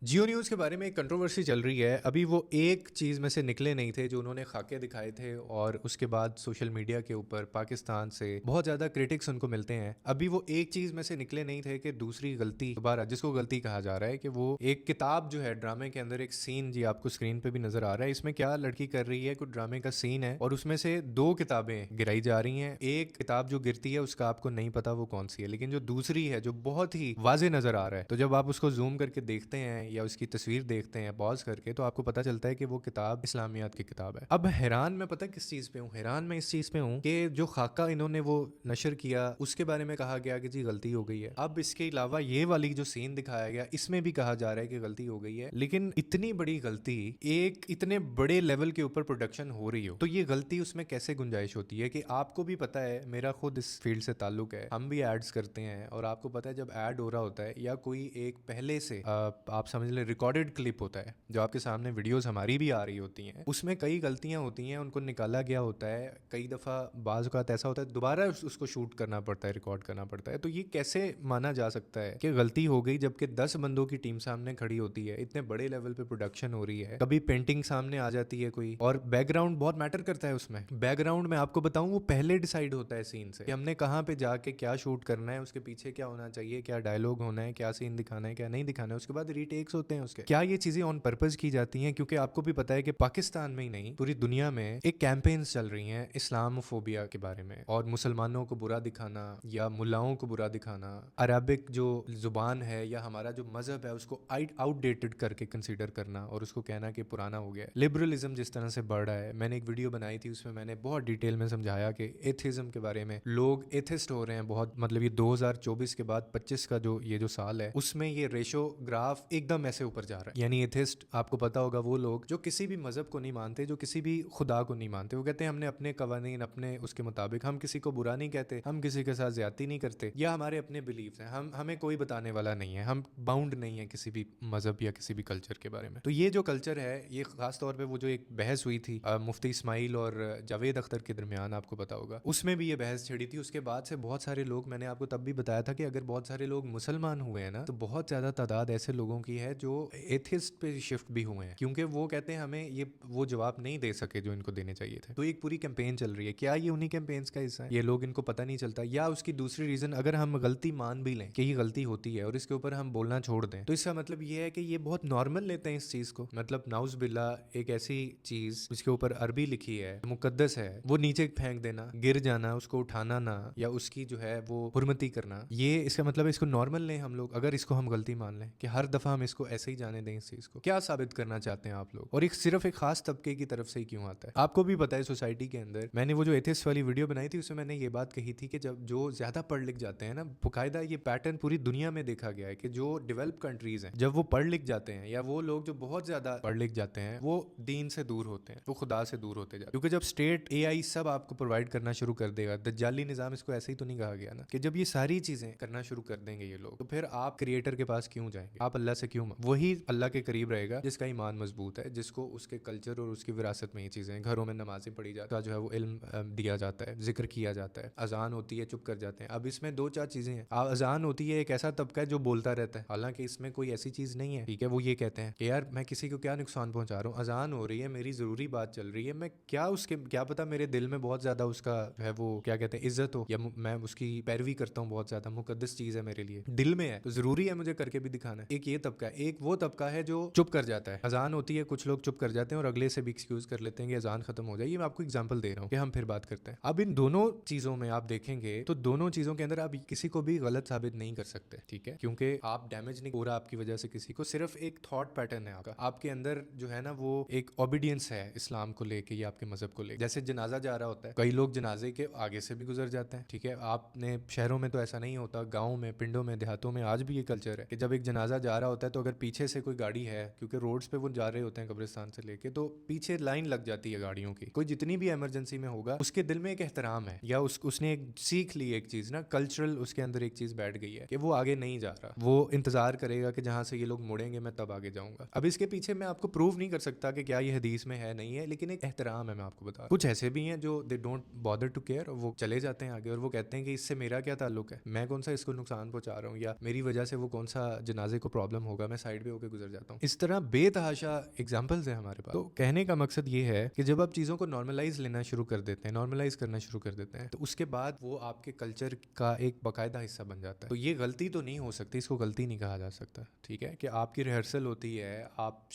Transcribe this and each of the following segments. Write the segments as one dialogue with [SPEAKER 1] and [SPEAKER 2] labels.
[SPEAKER 1] जियो news के बारे में एक कंट्रोवर्सी चल रही है। अभी वो एक चीज़ में से निकले नहीं थे जो उन्होंने खाके दिखाए थे और उसके बाद सोशल मीडिया के ऊपर पाकिस्तान से बहुत ज़्यादा क्रिटिक्स उनको मिलते हैं। अभी वो एक चीज़ में से निकले नहीं थे कि दूसरी गलती दोबारा, जिसको गलती कहा जा रहा है, कि वो एक किताब जो है ड्रामे के अंदर एक सीन, जी आपको स्क्रीन पे भी नजर आ रहा है, इसमें क्या लड़की कर रही है, कुछ ड्रामे का सीन है और उसमें से दो किताबें गिराई जा रही हैं। एक किताब जो गिरती है उसका आपको नहीं पता वो कौन सी है, लेकिन जो दूसरी है जो बहुत ही वाजे नजर आ रहा है, तो जब आप उसको जूम करके देखते हैं या उसकी तस्वीर देखते हैं पॉज करके, तो आपको पता चलता है कि वो किताब इस्लामियात की किताब है। अब हैरान मैं पता किस चीज़ पे हूँ, हैरान मैं इस चीज़ पे हूँ कि जो खाका इन्होंने वो नशर किया उसके बारे में कहा गया कि जी गलती हो गई है। अब इसके अलावा ये वाली जो सीन दिखाया गया इसमें भी कहा जा रहा है कि गलती हो गई है, लेकिन इतनी बड़ी गलती एक इतने बड़े लेवल के ऊपर प्रोडक्शन हो रही हो तो ये गलती उसमें कैसे गुंजाइश होती है? कि आपको भी पता है, मेरा खुद इस फील्ड से ताल्लुक है, हम भी एड्स करते हैं और आपको पता है जब ऐड हो रहा होता है या कोई एक पहले से आप समझ लें रिकॉर्डेड क्लिप होता है जो आपके सामने, वीडियोस हमारी भी आ रही होती हैं, उसमें कई गलतियां होती हैं, उनको निकाला गया होता है। कई दफ़ा बाज़ औक़ात ऐसा होता है दोबारा उसको शूट करना पड़ता है, रिकॉर्ड करना पड़ता है। तो ये कैसे माना जा सकता है कि गलती हो गई जबकि 10 बंदों की टीम सामने खड़ी होती है, इतने बड़े लेवल पे प्रोडक्शन हो रही है, कभी पेंटिंग सामने आ जाती है कोई, और बैकग्राउंड बहुत मैटर करता है उसमें। बैकग्राउंड में आपको बताऊं वो पहले डिसाइड होता है सीन से कि हमने कहाँ पे जाके क्या शूट करना है, उसके पीछे क्या होना चाहिए, क्या डायलॉग होना है, क्या सीन दिखाना है, क्या नहीं दिखाना है। उसके बाद रीटेक्स होते हैं उसके। क्या ये चीजें ऑन पर्पज की जाती हैं? क्योंकि आपको भी पता है कि पाकिस्तान में ही नहीं पूरी दुनिया में एक कैंपेन्स चल रही हैं इस्लामोफोबिया के बारे में, और मुसलमानों को बुरा दिखाना या मुल्लाओं को बुरा दिखाना, अरबिक जो जुबान है या हमारा जो मजहब है उसको आउटडेटेड करके कंसीडर करना और उसको कहना कि पुराना हो गया है। लिबरलिज्म जिस तरह से बढ़ रहा है, मैंने एक वीडियो बनाई थी उसमें मैंने बहुत डिटेल में समझाया कि एथिज्म के बारे में, लोग एथिस्ट हो रहे हैं बहुत, मतलब ये 2024 के बाद 25 का जो ये जो साल है उसमें ये रेशो ग्राफ एकदम ऐसे ऊपर जा रहा है। यानी एथिस्ट आपको पता होगा वो लोग जो किसी भी मजहब को नहीं मानते, जो किसी भी खुदा को नहीं मानते, वो कहते हैं हमने अपने कवानीन अपने उसके मुताबिक, हम किसी को बुरा नहीं कहते, हम किसी के साथ ज्यादती नहीं करते, या हमारे अपने बिलीफ हैं, हम हमें कोई बताने वाला नहीं है, हम बाउंड नहीं है किसी भी मजहब या किसी भी कल्चर के बारे में। तो ये जो कल्चर है ये खास तौर पे वो जो एक बहस हुई थी मुफ्ती इस्माइल और जावेद अख्तर के दरमियान, आपको पता होगा उसमें भी ये बहस छिड़ी थी। उसके बाद से बहुत सारे लोग, मैंने आपको तब भी बताया था कि अगर बहुत सारे लोग मुसलमान हुए हैं ना तो बहुत ज्यादा तादाद ऐसे लोगों की है जो एथिस्ट पे शिफ्ट भी हुए हैं, क्योंकि वो कहते हैं हमें ये वो जवाब नहीं दे सके जो इनको देने चाहिए थे। तो एक पूरी कैंपेन चल रही है। क्या ये उन्हीं कैंपेन्स का हिस्सा है? ये लोग, इनको पता नहीं चलता, या उसकी दूसरी रीजन, अगर हम गलती मान भी लें कि ये गलती होती है और इसके ऊपर हम बोलना छोड़ दें तो इसका मतलब ये है कि ये बहुत नॉर्मल लेते हैं इस चीज को। मतलब नाउज बिल्ला, एक ऐसी चीज जिसके ऊपर अरबी लिखी है, मुकद्दस है, वो नीचे फेंक देना, गिर जाना, उसको उठाना ना, या उसकी जो है वो हुर्मती करना, ये इसका मतलब इसको नॉर्मल लें हम लोग। अगर इसको हम गलती मान लें कि हर दफा हम इसको ऐसे ही जाने दें, इस चीज को क्या साबित करना चाहते हैं आप लोग? और एक सिर्फ एक खास तबके की तरफ से ही क्यों आता है? आपको भी पता है सोसाइटी के अंदर, मैंने वो जो एथिस्ट वाली वीडियो बनाई थी उसमें मैंने ये बात कही थी कि जब जो ज्यादा पढ़ लिख जाते हैं ना, बाकायदा ये पैटर्न पूरी दुनिया में देखा गया है कि जो डेवलप कंट्रीज हैं जब वो पढ़ लिख जाते हैं, या वो लोग जो बहुत ज्यादा पढ़ लिख जाते हैं, वो दीन से दूर होते हैं, वो खुदा से दूर होते जाते हैं। क्योंकि जब स्टेट एआई सब आपको प्रोवाइड करना शुरू कर देगा, दज्जाली निजाम, इसको ऐसे ही तो नहीं कहा गया ना, कि जब ये सारी चीजें करना शुरू कर देंगे ये लोग, तो फिर आप क्रिएटर के पास क्यों जाएंगे? आप अल्लाह से क्यों? वही अल्लाह के करीब रहेगा जिसका ईमान मजबूत है, जिसको उसके कल्चर और उसकी विरासत में ये चीजें, घरों में नमाजें पढ़ी जाती है, जो है वो इल्म दिया जाता है, जिक्र किया जाता है, अजान होती है, चुप कर जाते हैं। अब इसमें दो चार चीजें हैं। अजान होती है, एक ऐसा तबका है जो बोलता रहता है, हालांकि इसमें कोई ऐसी चीज नहीं है, ठीक है, वो ये कहते हैं कि यार मैं किसी को क्या नुकसान पहुंचा रहा हूँ, अजान हो रही है, मेरी जरूरी बात चल रही है, मैं क्या उसके, क्या पता मेरे दिल में बहुत ज्यादा उसका है वो क्या कहते हैं इज्जत हो, या मैं उसकी पैरवी करता हूँ, बहुत ज्यादा मुकद्दस चीज है मेरे लिए, दिल में है, तो जरूरी है मुझे करके भी दिखाना है। एक ये तबका है, एक वो तबका है जो चुप कर जाता है। अजान होती है, कुछ लोग चुप कर जाते हैं और अगले से भी एक्सक्यूज कर लेते हैं कि अजान खत्म हो जाए। ये मैं आपको एग्जांपल दे रहा हूँ कि हम फिर बात करते हैं। अब इन दोनों चीजों में आप देखेंगे तो दोनों चीजों के अंदर आप किसी को भी गलत साबित नहीं कर सकते, ठीक है, क्योंकि आप डैमेज नहीं हो रहा आपकी वजह से किसी को, सिर्फ एक थॉट पैटर्न है आपका, आपके अंदर जो है ना वो एक ओबीडियंस है इस्लाम को लेके या आपके मजहब को लेके। जैसे जनाजा जा रहा होता है, कई लोग जनाजे के आगे से भी गुजर जाते हैं, ठीक है, आपने शहरों में तो ऐसा नहीं होता, गाँव में, पिंडों में, देहातों में आज भी ये कल्चर है कि जब एक जनाजा जा रहा होता है तो अगर पीछे से कोई गाड़ी है, क्योंकि रोड्स पे वो जा रहे होते हैं कब्रिस्तान से लेके, तो पीछे लाइन लग जाती है गाड़ियों की, कोई जितनी भी इमरजेंसी में होगा उसके दिल में एक एहतराम है, या उसने एक सीख ली, एक चीज ना कल्चरल उसके अंदर एक चीज बैठ गई है कि वो आगे नहीं जा रहा, वो इंतजार करेगा कि जहां से ये लोग मुड़ेंगे मैं तब आगे जाऊंगा। अब इसके पीछे मैं आपको प्रूव नहीं कर सकता कि क्या ये हदीस में है नहीं है, लेकिन एक एहतराम है, मैं आपको बता। कुछ ऐसे भी हैं जो they don't bother to care, वो चले जाते हैं आगे और वो कहते हैं कि इससे मेरा क्या ताल्लुक है, मैं कौन सा इसको नुकसान पहुंचा रहा हूँ, या मेरी वजह से वो कौन सा जनाजे को प्रॉब्लम होगा मैं साइड पे होकर गुजर जाता हूँ। इस तरह बेतहाशा एग्जाम्पल्स हैं हमारे पास। तो कहने का मकसद ये है कि जब आप चीज़ों को नॉर्मलाइज लेना शुरू कर देते हैं, नॉर्मलाइज करना शुरू कर देते हैं, तो उसके बाद वो आपके कल्चर का एक बाकायदा हिस्सा बन जाता है। तो ये गलती तो नहीं हो सकती, इसको गलती नहीं कहा जा सकता, ठीक है, कि आपकी रिहर्सल होती है, आप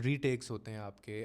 [SPEAKER 1] रीटेक्स होते हैं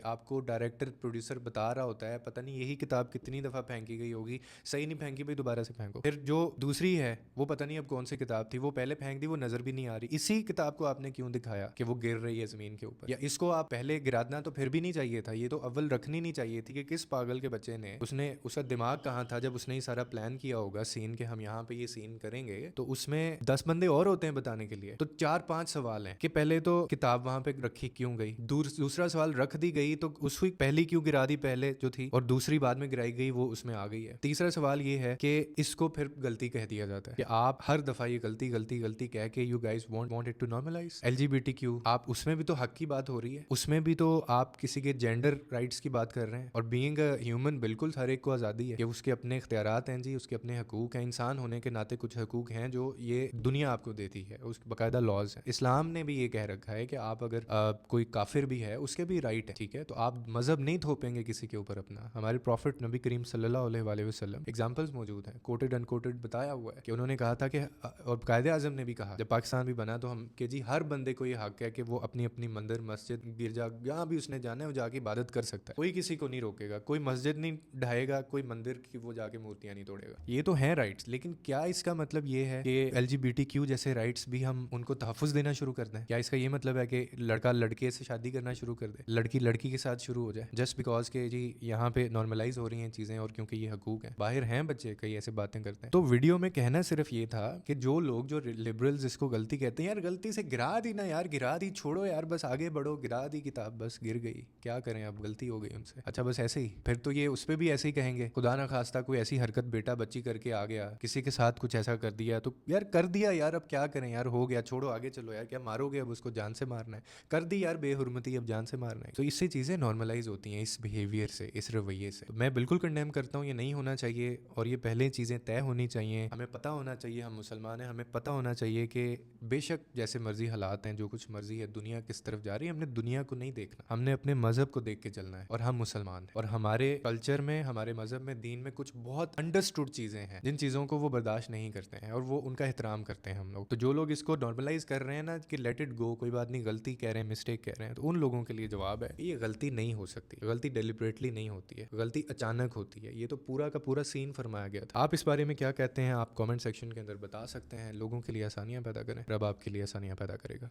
[SPEAKER 1] आपको डायरेक्टर प्रोड्यूसर बता रहा होता है, पता नहीं यही किताब कितनी दफ़ा फेंकी गई होगी, सही नहीं फेंकी भाई दोबारा से फेंको। फिर जो दूसरी है वो पता नहीं अब कौन सी किताब थी, वो पहले फेंक दी, वो नज़र भी नहीं आ रही, इसी किताब को आपने क्यों दिखाया कि वो गिर रही है ज़मीन के ऊपर, या इसको आप पहले गिराना तो फिर भी नहीं चाहिए था, ये तो अव्वल रखनी नहीं चाहिए थी कि किस पागल के बच्चे ने, उसका दिमाग कहाँ था जब उसने ये सारा प्लान किया होगा सीन के हम यहाँ पे ये सीन करेंगे, तो उसमें 10 बंदे और होते हैं बताने के लिए। तो 4-5 सवाल हैं कि पहले तो किताब वहां पे रखी क्यों गई, दूसरा सवाल रख दी गई तो उसकी पहली क्यों गिरा दी पहले जो थी, और दूसरी बाद में गिराई गई वो उसमें आ गई है। तीसरा सवाल ये है कि इसको फिर गलती कह दिया जाता है कि आप हर दफा ये गलती गलती गलती कह के you guys want it to normalize LGBTQ, आप उसमें भी तो हक की बात हो रही है, उसमें भी तो आप किसी के जेंडर राइट्स की बात कर रहे हैं, और बीइंग अ ह्यूमन बिल्कुल हर एक को आज़ादी है कि उसके अपने इख्तियारात हैं जी, उसके अपने हकूक हैं, इंसान होने के नाते कुछ हकूक हैं जो ये दुनिया आपको देती है, उसके बाकायदा लॉज हैं। इस्लाम ने भी ये कह रखा है कि आप अगर कोई काफिर भी है उसके भी राइट है, ठीक है, तो आप मजहब नहीं थोपेंगे किसी के ऊपर अपना। हमारे प्रॉफिट नबी करीम सल्लल्लाहु अलैहि वसल्लम एग्जांपल्स मौजूद हैं, कोटेड अनकोटेड बताया हुआ है कि उन्होंने कहा था कि, और कायदे आजम ने भी कहा जब पाकिस्तान भी बना, तो हम कि जी हर बंदे को ये हक है कि वो अपनी अपनी मंदिर मस्जिद गिरजा जहाँ भी उसने जाना है वो जाके इबादत कर सकता है, कोई किसी को नहीं रोकेगा, कोई मस्जिद नहीं ढाएगा, कोई मंदिर की वो जाके मूर्तियां नहीं तोड़ेगा। ये तो है राइट्स, लेकिन क्या इसका मतलब ये है कि LGBTQ जैसे राइट्स भी हम उनको तहफ़्फ़ुज़ देना शुरू कर दें? क्या इसका ये मतलब है कि लड़का लड़के से शादी करना शुरू कर दे, लड़की लड़की के साथ शुरू हो जाए, जस्ट बिकॉज के जी यहाँ पे नॉर्मलाइज हो रही हैं चीज़ें और क्योंकि ये हकूक हैं? बाहर हैं बच्चे कई ऐसे बातें करते हैं। तो वीडियो में कहना सिर्फ ये था कि जो लोग जो लिबरल्स इसको गलती कहते हैं, यार गलती से गिरा दी ना यार, गिरा दी, छोड़ो यार, बस आगे बढ़ो, गिरा दी किताब, बस गिर गई, क्या करें अब, गलती हो गई उनसे, अच्छा बस ऐसे ही। फिर तो ये उस पर भी ऐसे ही कहेंगे, खुदा ना खास्ता कोई ऐसी हरकत बेटा बच्ची करके आ गया, किसी के साथ कुछ ऐसा कर दिया, तो यार कर दिया यार, अब क्या करें यार, हो गया, छोड़ो आगे चलो यार, क्या मारोगे अब उसको, जान से मारना है, कर दी यार बेहुरमती, अब जान से मारना है। तो इससे चीज़ें नॉर्मलाइज होती हैं, इस बिहेवियर से, इस रवैये से। तो मैं बिल्कुल कंडेम करता हूँ, ये नहीं होना चाहिए, और ये पहले चीज़ें तय होनी चाहिए, हमें पता होना चाहिए हम मुसलमान हैं, हमें पता होना चाहिए कि बेशक जैसे मर्जी हालात हैं, जो कुछ मर्जी है, दुनिया किस तरफ जा रही है, हमने दुनिया को नहीं देखना, हमने अपने मजहब को देख के चलना है, और हम मुसलमान हैं, और हमारे कल्चर में, हमारे मजहब में, दीन में कुछ बहुत अंडरस्टूड चीज़ें हैं जिन चीज़ों को वो बर्दाश्त नहीं करते हैं, और वो उनका एहतराम करते हैं हम लोग। तो जो लोग इसको नॉर्मलाइज कर रहे हैं ना कि लेट इट गो, कोई बात नहीं, गलती कह रहे हैं, मिस्टेक कह रहे हैं, तो उन लोगों के लिए जवाब है ये गलती नहीं हो सकती, गलती डेलिबरेटली नहीं होती है, गलती अचानक होती है। ये तो पूरा का पूरा सीन फरमाया गया था। आप इस बारे में क्या कहते हैं, आप कमेंट सेक्शन के अंदर बता सकते हैं। लोगों के लिए आसानियां पैदा करें, रब आपके लिए आसानियां पैदा करेगा।